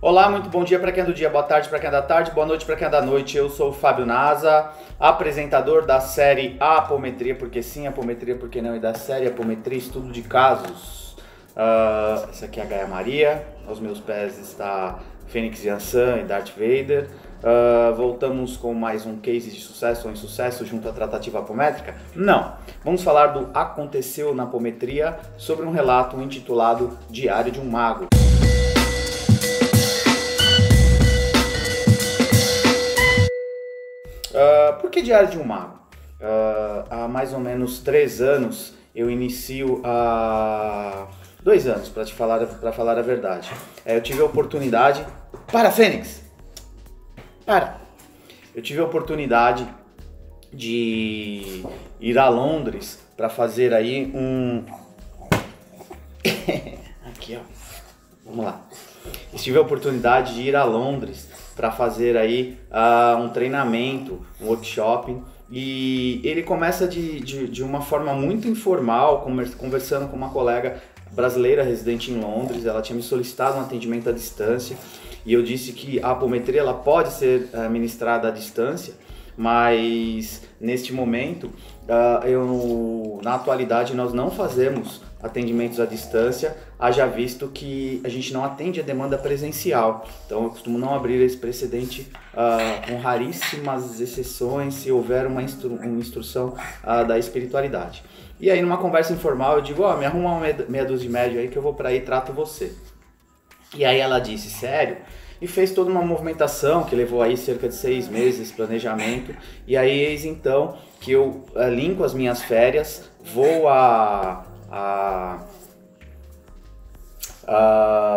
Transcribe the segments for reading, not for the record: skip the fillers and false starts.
Olá, muito bom dia para quem é do dia, boa tarde para quem é da tarde, boa noite para quem é da noite. Eu sou o Fábio Nasa, apresentador da série Apometria, porque sim, Apometria, porque não, e da série Apometria, estudo de casos. Essa aqui é a Gaia Maria, aos meus pés está Fênix Yansan e Darth Vader. Voltamos com mais um case de sucesso ou insucesso junto à tratativa apométrica? Não, vamos falar do Aconteceu na Apometria sobre um relato intitulado Diário de um Mago. Por que Diário de um Mago? Há mais ou menos 3 anos eu inicio 2 anos, para falar a verdade. Eu tive a oportunidade... Para, Fênix! Para! Eu tive a oportunidade de ir a Londres para fazer aí um... Aqui, ó. Vamos lá. Eu tive a oportunidade de ir a Londres para fazer aí um treinamento, um workshop, e ele começa de uma forma muito informal, conversando com uma colega brasileira residente em Londres. Ela tinha me solicitado um atendimento à distância e eu disse que a apometria ela pode ser ministrada à distância, mas neste momento, na atualidade, nós não fazemos atendimentos à distância, haja visto que a gente não atende a demanda presencial. Então eu costumo não abrir esse precedente com raríssimas exceções, se houver uma instrução da espiritualidade. E aí numa conversa informal eu digo, me arruma uma meia dúzia de médio aí que eu vou para aí e trato você. E aí ela disse, sério? E fez toda uma movimentação que levou aí cerca de 6 meses de planejamento. E aí eis então que eu linko as minhas férias, vou a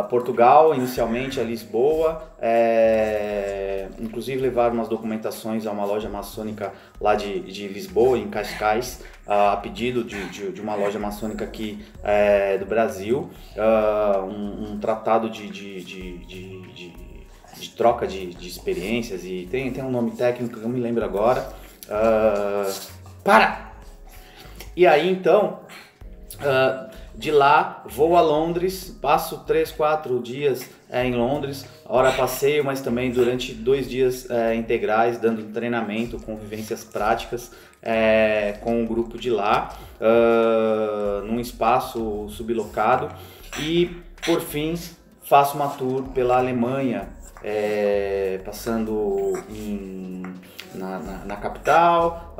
Portugal, inicialmente a Lisboa, inclusive levar umas documentações a uma loja maçônica lá de Lisboa, em Cascais, a pedido de uma loja maçônica aqui do Brasil, um tratado de troca de experiências, e tem um nome técnico que eu não me lembro agora. E aí então... de lá vou a Londres, passo 3, 4 dias em Londres, hora passeio, mas também durante 2 dias integrais, dando treinamento, convivências práticas com o grupo de lá, num espaço sublocado, e por fim faço uma tour pela Alemanha, passando na capital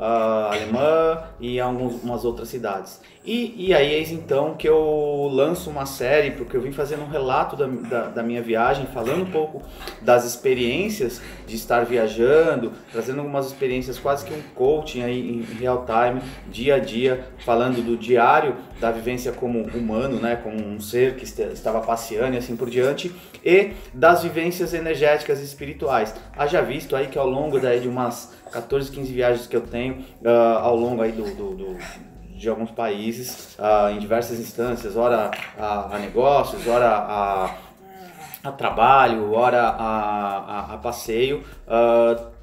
alemã e algumas outras cidades. E aí eis então que eu lanço uma série, porque eu vim fazendo um relato da minha viagem, falando um pouco das experiências de estar viajando, trazendo algumas experiências quase que um coaching aí em real time, dia a dia, falando do diário da vivência como humano, né, como um ser que estava passeando e assim por diante, e das vivências energéticas e espirituais. Haja visto aí que ao longo daí de umas 14, 15 viagens que eu tenho, ao longo aí de alguns países, em diversas instâncias, ora a negócios, ora a trabalho, ora a passeio,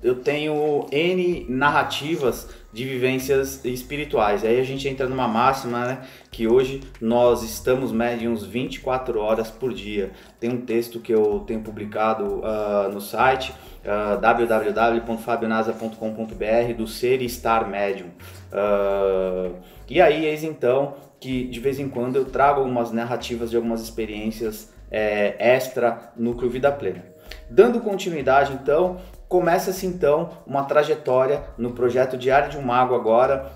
eu tenho N narrativas de vivências espirituais. Aí a gente entra numa máxima, né, que hoje nós estamos médiums 24 horas por dia. Tem um texto que eu tenho publicado no site www.fabionasa.com.br do Ser e Estar Médium. E aí eis então que de vez em quando eu trago algumas narrativas de algumas experiências extra Núcleo Vida Plena. Dando continuidade então, começa-se então uma trajetória no projeto Diário de um Mago agora,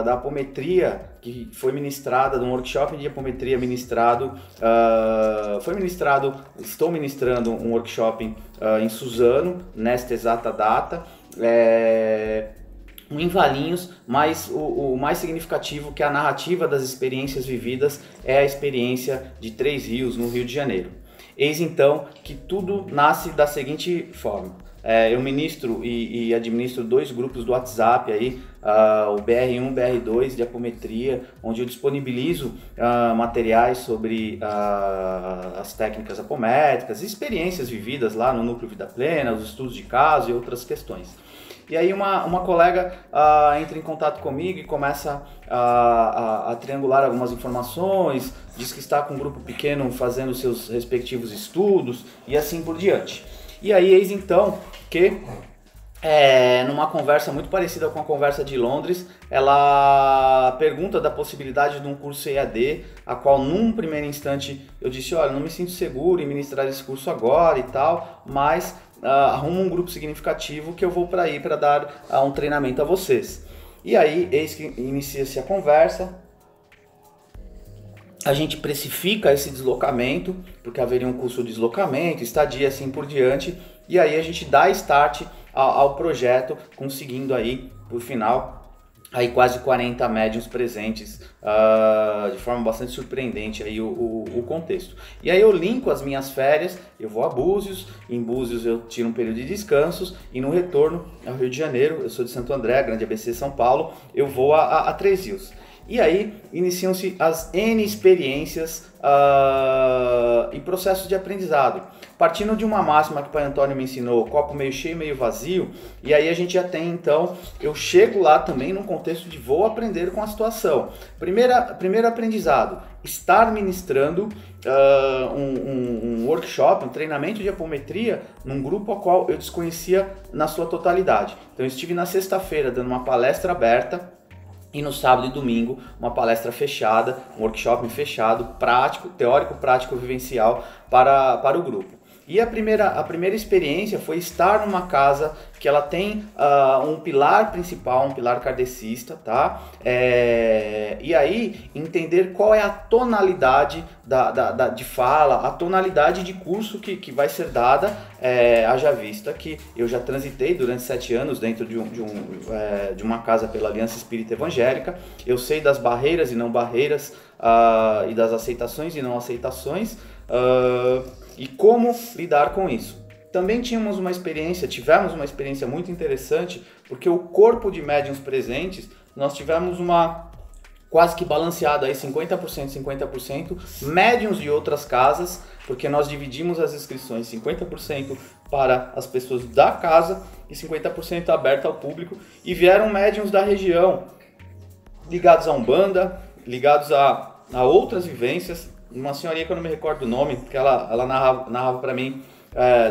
da apometria, que foi ministrada, de um workshop de apometria estou ministrando um workshop em Suzano, nesta exata data, em Valinhos, mas o mais significativo que a narrativa das experiências vividas é a experiência de Três Rios, no Rio de Janeiro. Eis então que tudo nasce da seguinte forma. Eu ministro e administro 2 grupos do WhatsApp aí, o BR1 e BR2 de apometria, onde eu disponibilizo materiais sobre as técnicas apométricas, experiências vividas lá no Núcleo Vida Plena, os estudos de caso e outras questões. E aí uma colega entra em contato comigo e começa a triangular algumas informações, diz que está com um grupo pequeno fazendo seus respectivos estudos e assim por diante. E aí eis então que numa conversa muito parecida com a conversa de Londres, ela pergunta da possibilidade de um curso EAD, a qual num primeiro instante eu disse, olha, não me sinto seguro em ministrar esse curso agora e tal, mas arruma um grupo significativo que eu vou para aí para dar um treinamento a vocês. E aí, eis que inicia-se a conversa, a gente precifica esse deslocamento, porque haveria um custo de deslocamento, estadia assim por diante, e aí a gente dá start ao projeto, conseguindo aí, por final, aí quase 40 médiums presentes, de forma bastante surpreendente aí o contexto. E aí eu linko as minhas férias, eu vou a Búzios, em Búzios eu tiro um período de descansos, e no retorno ao Rio de Janeiro, eu sou de Santo André, Grande ABC São Paulo, eu vou a Três Rios. E aí iniciam-se as N experiências e processos de aprendizado. Partindo de uma máxima que o Pai Antônio me ensinou, copo meio cheio, meio vazio, e aí a gente já tem então, eu chego lá também num contexto de vou aprender com a situação. Primeiro aprendizado, estar ministrando um workshop, um treinamento de apometria num grupo ao qual eu desconhecia na sua totalidade. Então eu estive na sexta-feira dando uma palestra aberta, e no sábado e domingo, uma palestra fechada, um workshop fechado, prático, teórico, prático, vivencial para o grupo. E a primeira experiência foi estar numa casa que ela tem um pilar principal, um pilar kardecista, tá? E aí entender qual é a tonalidade de fala, a tonalidade de curso que vai ser dada, haja vista que eu já transitei durante 7 anos dentro de uma casa pela Aliança Espírita Evangélica, eu sei das barreiras e não barreiras, e das aceitações e não aceitações, e como lidar com isso. Também tivemos uma experiência muito interessante, porque o corpo de médiuns presentes, nós tivemos uma quase que balanceada aí 50%, 50%, médiuns de outras casas, porque nós dividimos as inscrições 50% para as pessoas da casa e 50% aberta ao público, e vieram médiuns da região, ligados a Umbanda, ligados a outras vivências. Uma senhorinha que eu não me recordo o nome, que ela narrava para mim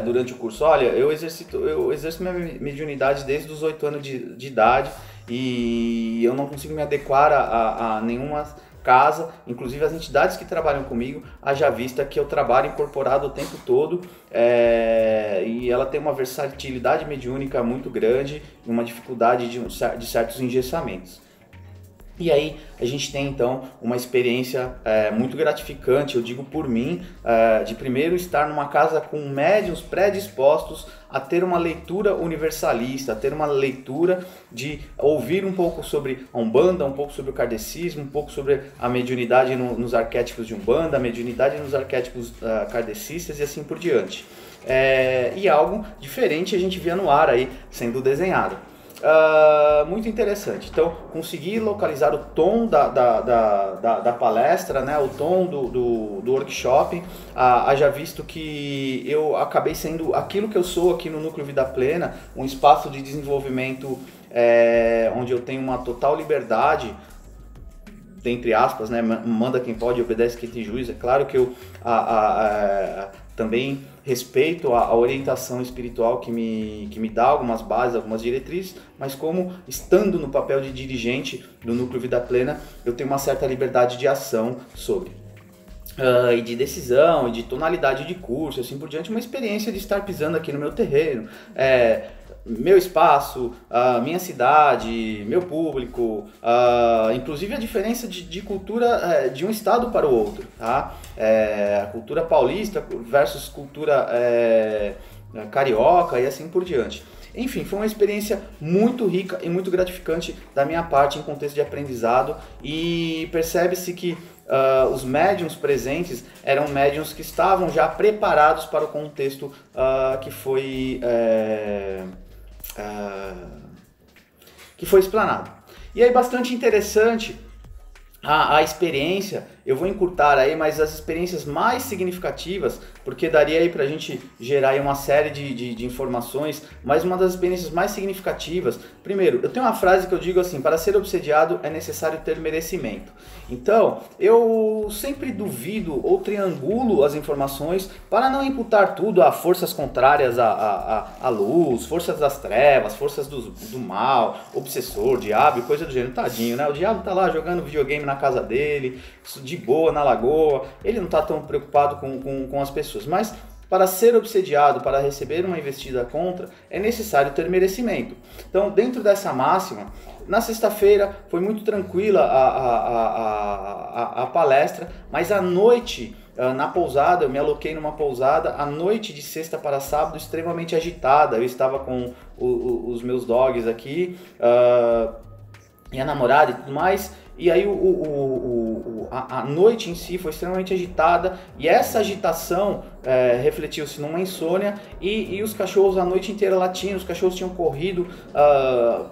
durante o curso, olha, eu exerço minha mediunidade desde os 8 anos de idade e eu não consigo me adequar a nenhuma casa, inclusive as entidades que trabalham comigo, haja vista que eu trabalho incorporado o tempo todo, e ela tem uma versatilidade mediúnica muito grande e uma dificuldade de certos engessamentos. E aí a gente tem então uma experiência muito gratificante, eu digo por mim, de primeiro estar numa casa com médiuns predispostos a ter uma leitura universalista, a ter uma leitura de ouvir um pouco sobre a Umbanda, um pouco sobre o kardecismo, um pouco sobre a mediunidade nos arquétipos de Umbanda, a mediunidade nos arquétipos kardecistas e assim por diante. E algo diferente a gente via no ar aí sendo desenhado. Muito interessante. Então, consegui localizar o tom da palestra, né, o tom do workshop, haja visto que eu acabei sendo aquilo que eu sou aqui no Núcleo Vida Plena, um espaço de desenvolvimento onde eu tenho uma total liberdade, entre aspas, né, manda quem pode, obedece quem tem juízo. É claro que eu também respeito a orientação espiritual que me dá algumas bases, algumas diretrizes, mas como estando no papel de dirigente do Núcleo Vida Plena, eu tenho uma certa liberdade de ação sobre. E de decisão, e de tonalidade de curso, assim por diante, uma experiência de estar pisando aqui no meu terreno, meu espaço, minha cidade, meu público, inclusive a diferença de cultura de um estado para o outro, tá? A cultura paulista versus cultura carioca e assim por diante. Enfim, foi uma experiência muito rica e muito gratificante da minha parte em contexto de aprendizado, e percebe-se que os médiuns presentes eram médiuns que estavam já preparados para o contexto que foi explanado. E aí bastante interessante a experiência eu vou encurtar aí, mas as experiências mais significativas, porque daria aí pra gente gerar aí uma série de informações, mas uma das experiências mais significativas, primeiro, eu tenho uma frase que eu digo assim, para ser obsediado é necessário ter merecimento. Então, eu sempre duvido ou triangulo as informações para não imputar tudo a forças contrárias à luz, forças das trevas, forças do mal, obsessor, diabo e coisa do gênero. Tadinho, né? O diabo tá lá jogando videogame na casa dele, de boa, na lagoa, ele não tá tão preocupado com as pessoas, mas para ser obsediado, para receber uma investida contra, é necessário ter merecimento. Então, dentro dessa máxima, na sexta-feira foi muito tranquila a palestra, mas à noite, na pousada, eu me aloquei numa pousada, a noite de sexta para sábado extremamente agitada, eu estava com os meus dogs aqui, minha namorada e tudo mais, e aí a noite em si foi extremamente agitada, e essa agitação refletiu-se numa insônia, e os cachorros a noite inteira latindo, os cachorros tinham corrido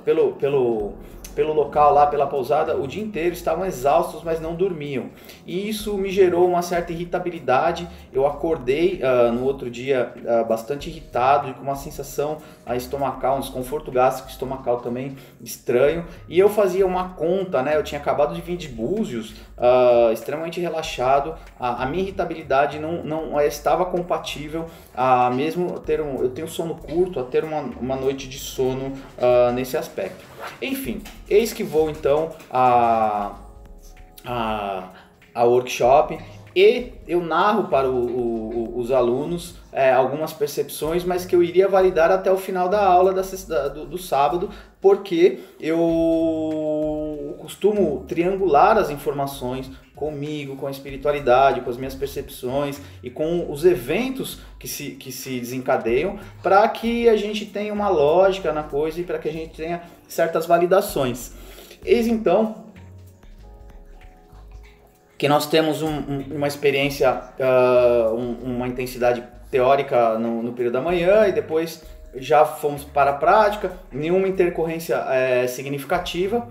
pelo local lá, pela pousada, o dia inteiro, estavam exaustos, mas não dormiam. E isso me gerou uma certa irritabilidade. Eu acordei no outro dia bastante irritado e com uma sensação estomacal, um desconforto gástrico estomacal também estranho. E eu fazia uma conta, né? Eu tinha acabado de vir de Búzios, extremamente relaxado. A minha irritabilidade não estava compatível a mesmo eu tenho sono curto, a ter uma noite de sono nesse aspecto. Enfim, eis que vou então a workshop e eu narro para os alunos algumas percepções, mas que eu iria validar até o final da aula do sábado, porque eu costumo triangular as informações comigo, com a espiritualidade, com as minhas percepções e com os eventos que se desencadeiam, para que a gente tenha uma lógica na coisa e para que a gente tenha certas validações. Eis então que nós temos uma experiência, uma intensidade teórica no período da manhã, e depois já fomos para a prática, nenhuma intercorrência significativa,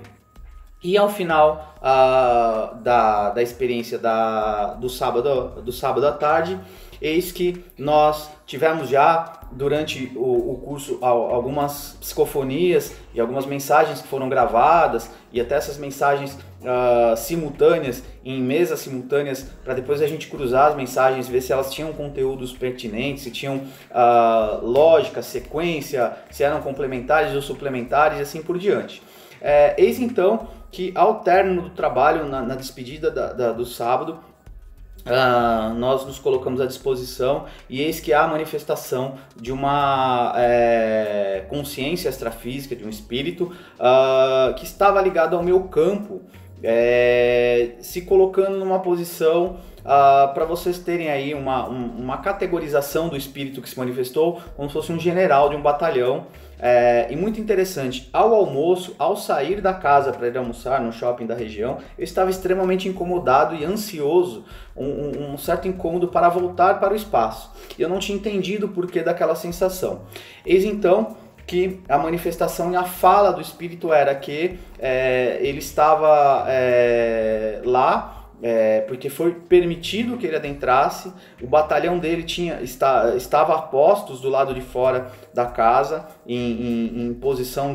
e ao final da experiência do sábado à tarde, eis que nós tivemos já durante o curso algumas psicofonias e algumas mensagens que foram gravadas, e até essas mensagens simultâneas, em mesas simultâneas, para depois a gente cruzar as mensagens, ver se elas tinham conteúdos pertinentes, se tinham lógica, sequência, se eram complementares ou suplementares e assim por diante. Eis então que ao término do trabalho, na despedida do sábado, nós nos colocamos à disposição, e eis que há a manifestação de uma consciência extrafísica, de um espírito que estava ligado ao meu campo, se colocando numa posição, para vocês terem aí uma categorização do espírito que se manifestou, como se fosse um general de um batalhão. E muito interessante, ao almoço, ao sair da casa para ir almoçar no shopping da região, eu estava extremamente incomodado e ansioso, um certo incômodo para voltar para o espaço. Eu não tinha entendido o porquê daquela sensação. Eis então que a manifestação e a fala do espírito era que ele estava lá, porque foi permitido que ele adentrasse, o batalhão dele estava a postos do lado de fora da casa, em posição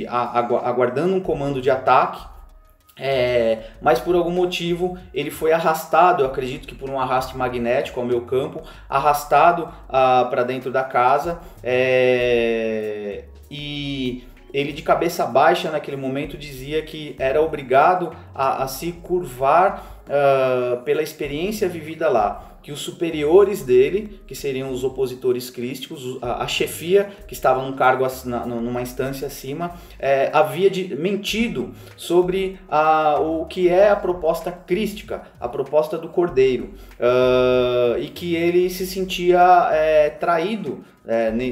aguardando um comando de ataque, mas por algum motivo ele foi arrastado, eu acredito que por um arraste magnético ao meu campo, arrastado para dentro da casa, e ele, de cabeça baixa naquele momento, dizia que era obrigado a se curvar pela experiência vivida lá, que os superiores dele, que seriam os opositores crísticos, a chefia, que estava num cargo, numa instância acima, havia mentido sobre o que é a proposta crística, a proposta do Cordeiro, e que ele se sentia traído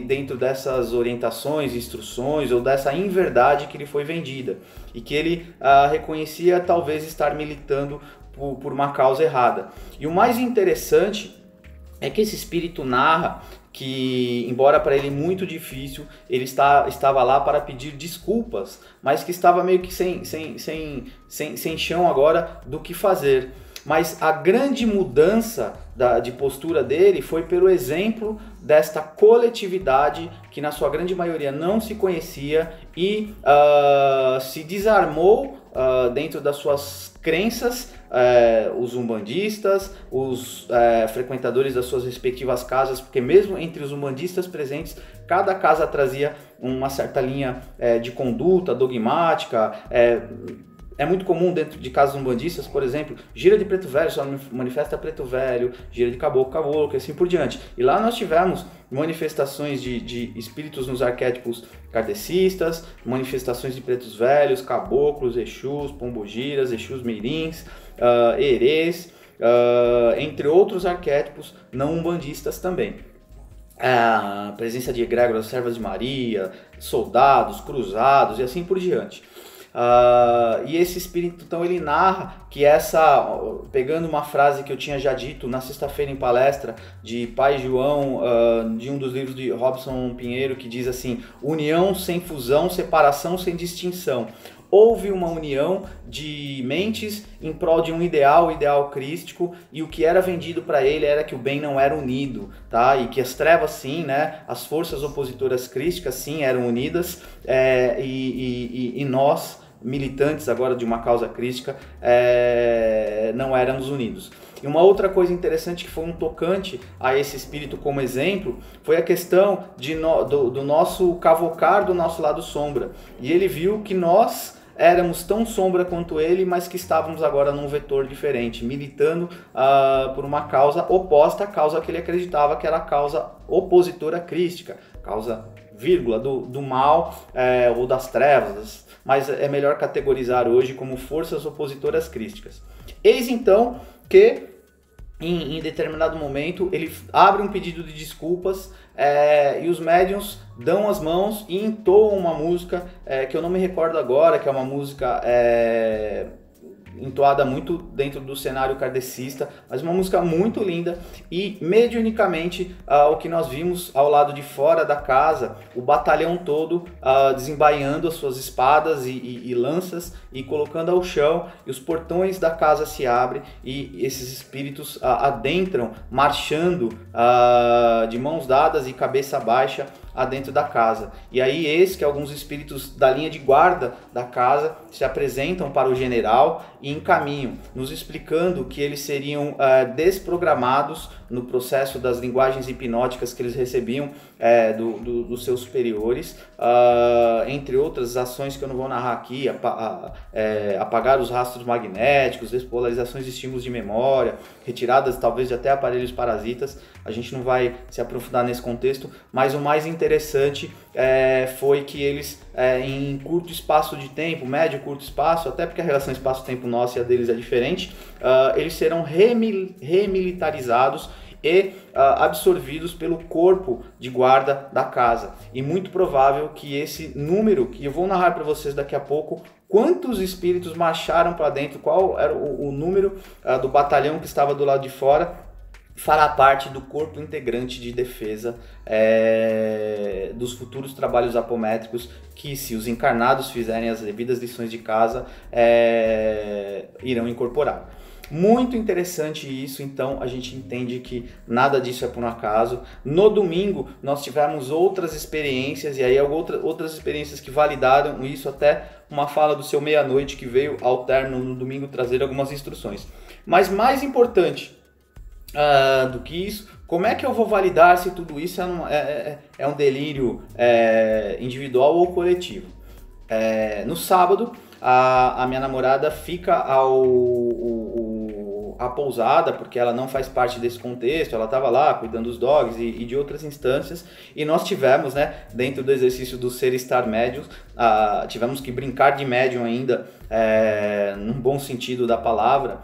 dentro dessas orientações, instruções, ou dessa inverdade que lhe foi vendida, e que ele reconhecia talvez estar militando por uma causa errada. E o mais interessante é que esse espírito narra que, embora para ele muito difícil, ele estava lá para pedir desculpas, mas que estava meio que sem chão agora do que fazer. Mas a grande mudança de postura dele foi pelo exemplo desta coletividade que na sua grande maioria não se conhecia e se desarmou dentro das suas crenças, os umbandistas, os frequentadores das suas respectivas casas, porque mesmo entre os umbandistas presentes, cada casa trazia uma certa linha de conduta dogmática. É muito comum dentro de casas umbandistas, por exemplo, gira de preto velho, só manifesta preto velho, gira de caboclo, caboclo, e assim por diante. E lá nós tivemos manifestações de espíritos nos arquétipos kardecistas, manifestações de pretos velhos, caboclos, exus, pombogiras, exus mirins, erês, entre outros arquétipos não umbandistas também. A presença de egrégoras, servas de Maria, soldados, cruzados e assim por diante. E esse espírito, então, ele narra que pegando uma frase que eu tinha já dito na sexta-feira em palestra, de Pai João, de um dos livros de Robson Pinheiro, que diz assim: união sem fusão, separação sem distinção. Houve uma união de mentes em prol de um ideal, o ideal crístico, e o que era vendido para ele era que o bem não era unido, tá? E que as trevas sim, né? As forças opositoras crísticas sim eram unidas, e nós, militantes agora de uma causa crística, não éramos unidos. E uma outra coisa interessante que foi um tocante a esse espírito como exemplo foi a questão do nosso cavocar do nosso lado sombra. E ele viu que nós éramos tão sombra quanto ele, mas que estávamos agora num vetor diferente, militando por uma causa oposta à causa que ele acreditava que era a causa opositora crística, causa, vírgula, do mal ou das trevas, mas é melhor categorizar hoje como forças opositoras crísticas. Eis então que em determinado momento ele abre um pedido de desculpas, e os médiuns dão as mãos e entoam uma música que eu não me recordo agora, que é uma música entoada muito dentro do cenário kardecista, mas uma música muito linda. E mediunicamente o que nós vimos ao lado de fora da casa, o batalhão todo desembainhando as suas espadas e lanças e colocando ao chão, e os portões da casa se abrem e esses espíritos adentram, marchando de mãos dadas e cabeça baixa adentro da casa. E aí eis que alguns espíritos da linha de guarda da casa se apresentam para o general e encaminham, nos explicando que eles seriam desprogramados no processo das linguagens hipnóticas que eles recebiam dos seus superiores, entre outras ações que eu não vou narrar aqui, apagar os rastros magnéticos, despolarizações de estímulos de memória, retiradas talvez de até aparelhos parasitas. A gente não vai se aprofundar nesse contexto, mas o mais interessante foi que eles, em curto espaço de tempo, médio curto espaço, até porque a relação espaço-tempo nossa e a deles é diferente, eles serão remilitarizados e absorvidos pelo corpo de guarda da casa. E muito provável que esse número, que eu vou narrar para vocês daqui a pouco, quantos espíritos marcharam para dentro, qual era o número do batalhão que estava do lado de fora, fará parte do corpo integrante de defesa dos futuros trabalhos apométricos que, se os encarnados fizerem as devidas lições de casa, irão incorporar. Muito interessante isso. Então a gente entende que nada disso é por um acaso. No domingo nós tivemos outras experiências, e aí outras experiências que validaram isso, até uma fala do seu Meia-Noite que veio ao término no domingo trazer algumas instruções. Mas mais importante do que isso, como é que eu vou validar se tudo isso é um delírio individual ou coletivo? No sábado a minha namorada fica a pousada, porque ela não faz parte desse contexto, ela estava lá cuidando dos dogs e de outras instâncias, e nós tivemos, dentro do exercício do ser estar médium, tivemos que brincar de médium ainda, num bom sentido da palavra,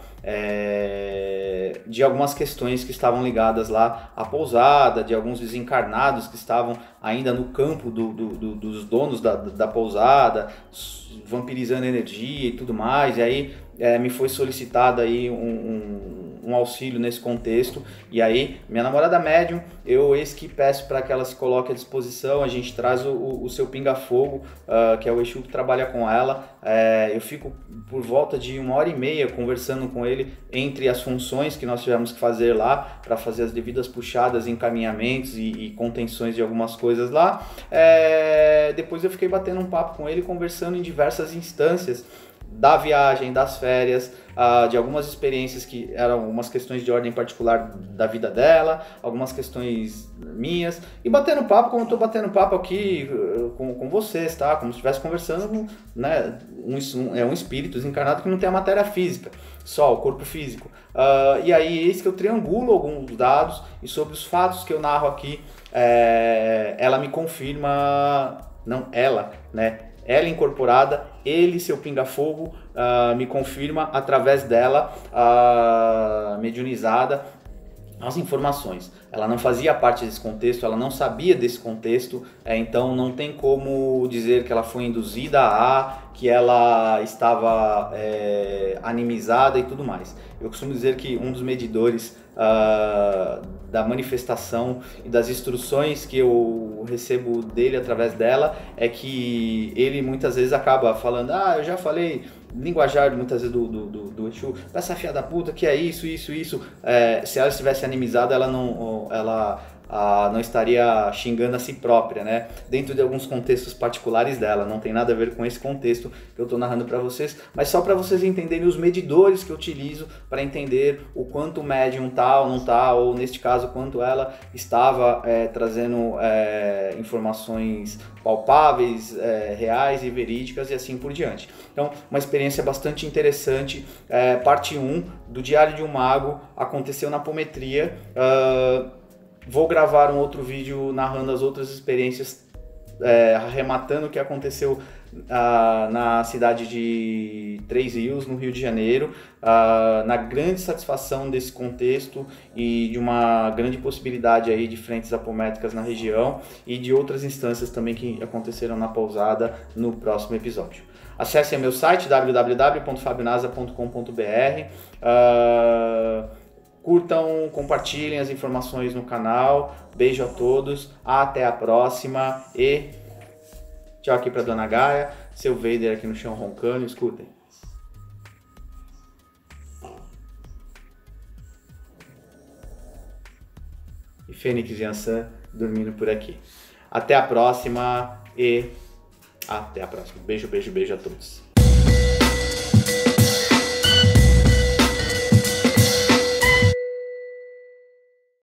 de algumas questões que estavam ligadas lá à pousada, de alguns desencarnados que estavam ainda no campo dos donos da pousada, vampirizando energia e tudo mais. E aí me foi solicitado aí um um auxílio nesse contexto. E aí, minha namorada médium, eu eis que peço para que ela se coloque à disposição, a gente traz o seu pinga-fogo, que é o Exu que trabalha com ela. Eu fico por volta de 1h30 conversando com ele entre as funções que nós tivemos que fazer lá, para fazer as devidas puxadas, encaminhamentos e contenções de algumas coisas lá. Depois eu fiquei batendo um papo com ele, conversando em diversas instâncias da viagem, das férias, de algumas experiências que eram algumas questões de ordem particular da vida dela, algumas questões minhas, e batendo papo como eu estou batendo papo aqui com vocês, tá? Como se estivesse conversando, né? Um espírito desencarnado que não tem a matéria física, só o corpo físico. E aí eis que eu triangulo alguns dados, e sobre os fatos que eu narro aqui, ela me confirma, não ela, né? Ela incorporada, ele, seu pinga-fogo, me confirma através dela, mediunizada, as informações. Ela não fazia parte desse contexto, ela não sabia desse contexto, então não tem como dizer que ela foi induzida que ela estava animizada e tudo mais. Eu costumo dizer que um dos medidores da manifestação e das instruções que eu recebo dele através dela é que ele muitas vezes acaba falando, eu já falei linguajar muitas vezes do Exu, essa filha da puta, que é isso. Se ela estivesse animizada, ela não estaria xingando a si própria, né? Dentro de alguns contextos particulares dela, não tem nada a ver com esse contexto que eu estou narrando para vocês, mas só para vocês entenderem os medidores que eu utilizo para entender o quanto o médium tá ou não tá, ou neste caso, quanto ela estava trazendo informações palpáveis, reais e verídicas e assim por diante. Então, uma experiência bastante interessante. Parte 1 do Diário de um Mago, aconteceu na apometria. Vou gravar um outro vídeo narrando as outras experiências, arrematando o que aconteceu na cidade de Três Rios, no Rio de Janeiro, na grande satisfação desse contexto e de uma grande possibilidade aí de frentes apométricas na região e de outras instâncias também que aconteceram na pousada no próximo episódio. Acesse meu site www.fabionasa.com.br. Curtam, compartilhem as informações no canal. Beijo a todos, até a próxima e tchau aqui para Dona Gaia, seu Vader aqui no chão roncando, escutem. E Fênix e Ansan dormindo por aqui. Até a próxima e até a próxima. Beijo a todos.